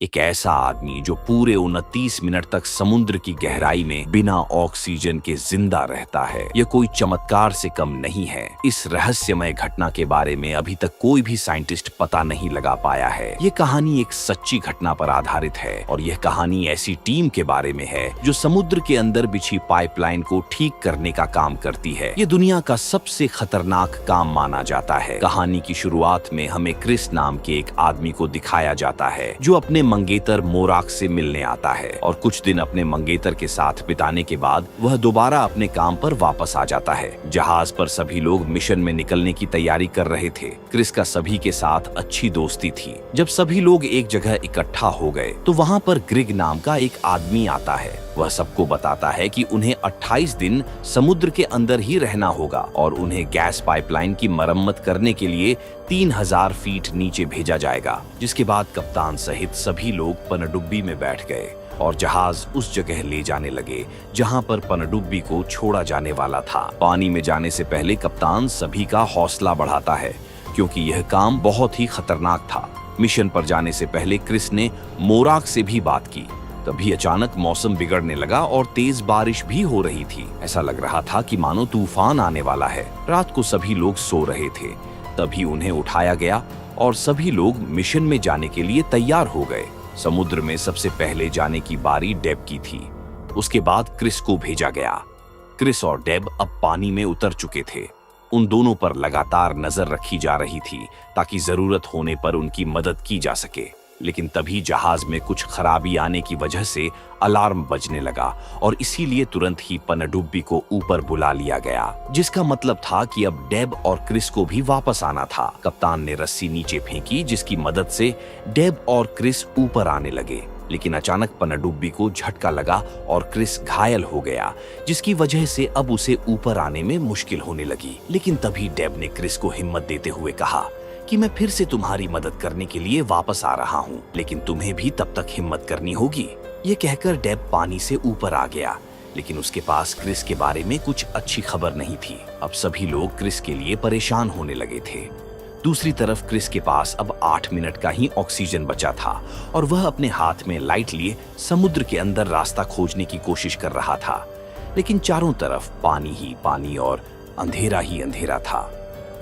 एक ऐसा आदमी जो पूरे 29 मिनट तक समुद्र की गहराई में बिना ऑक्सीजन के जिंदा रहता है, यह कोई चमत्कार से कम नहीं है। इस रहस्यमय घटना के बारे में अभी तक कोई भी साइंटिस्ट पता नहीं लगा पाया है। ये कहानी एक सच्ची घटना पर आधारित है और यह कहानी ऐसी टीम के बारे में है जो समुद्र के अंदर बिछी पाइपलाइन को ठीक करने का काम करती है। ये दुनिया का सबसे खतरनाक काम माना जाता है। कहानी की शुरुआत में हमें क्रिस नाम के एक आदमी को दिखाया जाता है जो अपने मंगेतर मोराक से मिलने आता है और कुछ दिन अपने मंगेतर के साथ बिताने के बाद वह दोबारा अपने काम पर वापस आ जाता है। जहाज पर सभी लोग मिशन में निकलने की तैयारी कर रहे थे। क्रिस का सभी के साथ अच्छी दोस्ती थी। जब सभी लोग एक जगह इकट्ठा हो गए तो वहाँ पर ग्रिग नाम का एक आदमी आता है। वह सबको बताता है कि उन्हें 28 दिन समुद्र के अंदर ही रहना होगा और उन्हें गैस पाइपलाइन की मरम्मत करने के लिए 3000 फीट नीचे भेजा जाएगा। जिसके बाद कप्तान सहित सभी लोग पनडुब्बी में बैठ गए और जहाज उस जगह ले जाने लगे जहां पर पनडुब्बी को छोड़ा जाने वाला था। पानी में जाने से पहले कप्तान सभी का हौसला बढ़ाता है क्योंकि यह काम बहुत ही खतरनाक था। मिशन पर जाने से पहले क्रिस ने मोराक से भी बात की। तभी अचानक मौसम बिगड़ने लगा और तेज बारिश भी हो रही थी। ऐसा लग रहा था कि मानो तूफान आने वाला है। रात को सभी लोग सो रहे थे। तभी उन्हें उठाया गया और सभी लोग मिशन में जाने के लिए तैयार हो गए। समुद्र में सबसे पहले जाने की बारी डेब की थी। उसके बाद क्रिस को भेजा गया। क्रिस और डेब अब पानी में उतर चुके थे। उन दोनों पर लगातार नजर रखी जा रही थी ताकि जरूरत होने पर उनकी मदद की जा सके। लेकिन तभी जहाज में कुछ खराबी आने की वजह से अलार्म बजने लगा और इसीलिए तुरंत ही पनडुब्बी को ऊपर बुला लिया गया, जिसका मतलब था कि अब डेब और क्रिस को भी वापस आना था। कप्तान ने रस्सी नीचे फेंकी जिसकी मदद से डेब और क्रिस ऊपर आने लगे। लेकिन अचानक पनडुब्बी को झटका लगा और क्रिस घायल हो गया, जिसकी वजह से अब उसे ऊपर आने में मुश्किल होने लगी। लेकिन तभी डेब ने क्रिस को हिम्मत देते हुए कहा कि मैं फिर से तुम्हारी मदद करने के लिए वापस आ रहा हूँ, लेकिन तुम्हें भी तब तक हिम्मत करनी होगी। ये कहकर डेब पानी से ऊपर आ गया, लेकिन उसके पास क्रिस के बारे में कुछ अच्छी खबर नहीं थी। अब सभी लोग क्रिस के लिए परेशान होने लगे थे। दूसरी तरफ क्रिस के पास अब 8 मिनट का ही ऑक्सीजन बचा था और वह अपने हाथ में लाइट लिए समुद्र के अंदर रास्ता खोजने की कोशिश कर रहा था। लेकिन चारों तरफ पानी ही पानी और अंधेरा ही अंधेरा था।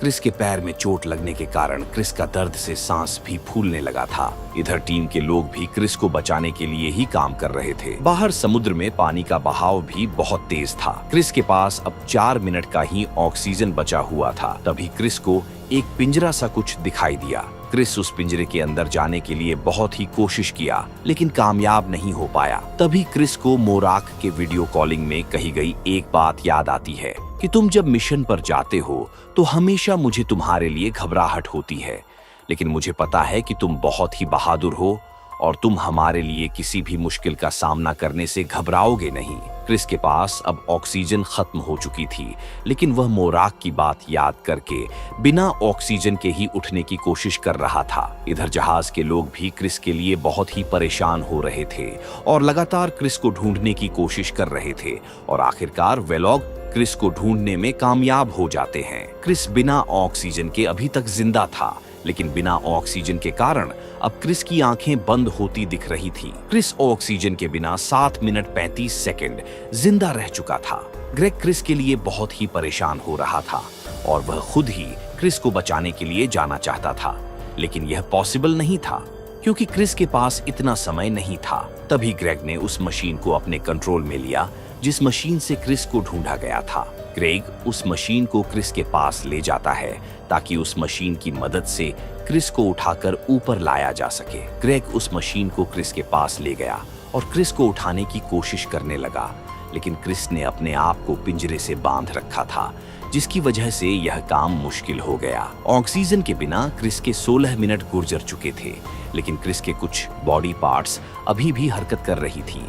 क्रिस के पैर में चोट लगने के कारण क्रिस का दर्द से सांस भी फूलने लगा था। इधर टीम के लोग भी क्रिस को बचाने के लिए ही काम कर रहे थे। बाहर समुद्र में पानी का बहाव भी बहुत तेज था। क्रिस के पास अब 4 मिनट का ही ऑक्सीजन बचा हुआ था। तभी क्रिस को एक पिंजरा सा कुछ दिखाई दिया। क्रिस उस पिंजरे के अंदर जाने के लिए बहुत ही कोशिश किया, लेकिन कामयाब नहीं हो पाया। तभी क्रिस को मोराक के वीडियो कॉलिंग में कही गई एक बात याद आती है कि तुम जब मिशन पर जाते हो तो हमेशा मुझे तुम्हारे लिए घबराहट होती है, लेकिन मुझे पता है कि तुम बहुत ही बहादुर हो और तुम हमारे लिए किसी भी मुश्किल का सामना करने से घबराओगे नहीं। क्रिस के पास अब ऑक्सीजन खत्म हो चुकी थी, लेकिन वह मोराक की बात याद करके बिना ऑक्सीजन के ही उठने की कोशिश कर रहा था। इधर जहाज के लोग भी क्रिस के लिए बहुत ही परेशान हो रहे थे और लगातार क्रिस को ढूंढने की कोशिश कर रहे थे और आखिरकार वे लोग क्रिस को ढूंढने में कामयाब हो जाते हैं। क्रिस बिना ऑक्सीजन के अभी तक जिंदा था, लेकिन बिना ऑक्सीजन के कारण अब क्रिस की आंखें बंद होती दिख रही थी। क्रिस ऑक्सीजन के बिना 7 मिनट 35 सेकंड जिंदा रह चुका था। ग्रेग क्रिस के लिए बहुत ही परेशान हो रहा था और वह खुद ही क्रिस को बचाने के लिए जाना चाहता था, लेकिन यह पॉसिबल नहीं था क्योंकि क्रिस के पास इतना समय नहीं था। तभी ग्रेग ने उस मशीन को अपने कंट्रोल में लिया जिस मशीन से क्रिस को ढूंढा गया था। ग्रेग उस मशीन को क्रिस के पास ले जाता है ताकि उस मशीन की मदद से क्रिस को उठाकर ऊपर लाया जा सके। ग्रेग उस मशीन को क्रिस के पास ले गया और क्रिस को उठाने की कोशिश करने लगा, लेकिन क्रिस ने अपने आप को पिंजरे से बांध रखा था, जिसकी वजह से यह काम मुश्किल हो गया। ऑक्सीजन के बिना क्रिस के 16 मिनट गुजर चुके थे, लेकिन क्रिस के कुछ बॉडी पार्ट्स अभी भी हरकत कर रही थी,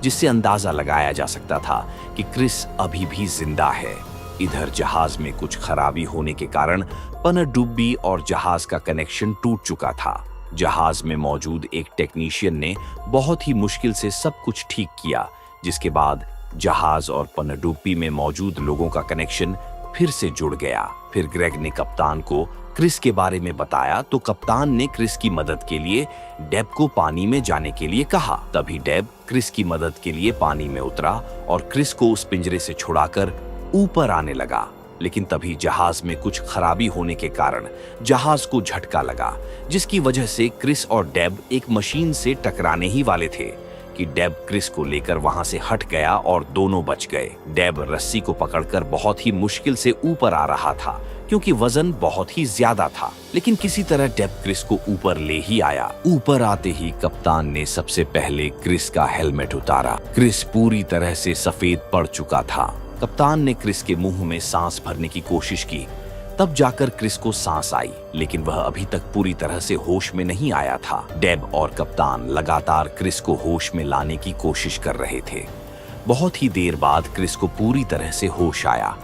जिससे अंदाजा लगाया जा सकता था कि क्रिस अभी भी जिंदा है। इधर जहाज में कुछ खराबी होने के कारण पनडुब्बी और जहाज का कनेक्शन टूट चुका था। जहाज में मौजूद एक टेक्नीशियन ने बहुत ही मुश्किल से सब कुछ ठीक किया, जिसके बाद जहाज और पनडुब्बी में मौजूद लोगों का कनेक्शन फिर से जुड़ गया। फिर ग्रेग ने कप्तान को क्रिस के बारे में बताया तो कप्तान ने क्रिस की मदद के लिए डेब को पानी में जाने के लिए कहा। तभी डेब क्रिस की मदद के लिए पानी में उतरा और क्रिस को उस पिंजरे से छुड़ाकर ऊपर आने लगा। लेकिन तभी जहाज में कुछ खराबी होने के कारण जहाज को झटका लगा, जिसकी वजह से क्रिस और डेब एक मशीन से टकराने ही वाले थे कि डेब क्रिस को लेकर वहां से हट गया और दोनों बच गए। डेब रस्सी को पकड़कर बहुत ही मुश्किल से ऊपर आ रहा था क्योंकि वजन बहुत ही ज्यादा था, लेकिन किसी तरह डेब क्रिस को ऊपर ले ही आया। ऊपर आते ही कप्तान ने सबसे पहले क्रिस का हेलमेट उतारा। क्रिस पूरी तरह से सफेद पड़ चुका था। कप्तान ने क्रिस के मुंह में सांस भरने की कोशिश की, तब जाकर क्रिस को सांस आई, लेकिन वह अभी तक पूरी तरह से होश में नहीं आया था। डेब और कप्तान लगातार क्रिस को होश में लाने की कोशिश कर रहे थे। बहुत ही देर बाद क्रिस को पूरी तरह से होश आया,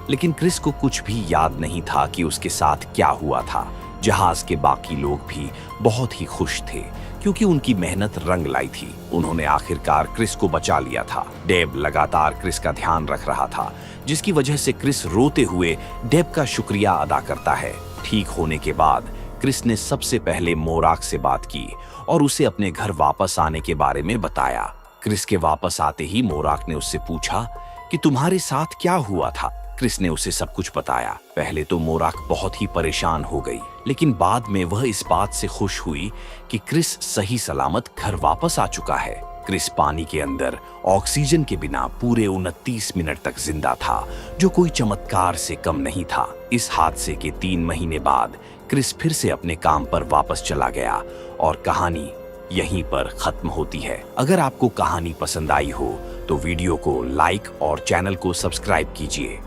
लेकिन क्रिस को कुछ भी याद नहीं था कि उसके साथ क्या हुआ था। जहाज के बाकी लोग भी बहुत ही खुश थे क्योंकि उनकी मेहनत रंग लाई थी। उन्होंने आखिरकार क्रिस को बचा लिया था। डेब लगातार क्रिस का ध्यान रख रहा था, जिसकी वजह से क्रिस रोते हुए डेब का शुक्रिया अदा करता है। ठीक होने के बाद क्रिस ने सबसे पहले मोराक से बात की और उसे अपने घर वापस आने के बारे में बताया। क्रिस के वापस आते ही मोराक ने उससे पूछा कि तुम्हारे साथ क्या हुआ था। क्रिस ने उसे सब कुछ बताया। पहले तो मोराक बहुत ही परेशान हो गई, लेकिन बाद में वह इस बात से खुश हुई कि क्रिस सही सलामत घर वापस आ चुका है। क्रिस पानी के अंदर ऑक्सीजन के बिना पूरे 29 मिनट तक जिंदा था, जो कोई चमत्कार से कम नहीं था। इस हादसे के 3 महीने बाद क्रिस फिर से अपने काम पर वापस चला गया और कहानी यहीं पर खत्म होती है। अगर आपको कहानी पसंद आई हो तो वीडियो को लाइक और चैनल को सब्सक्राइब कीजिए।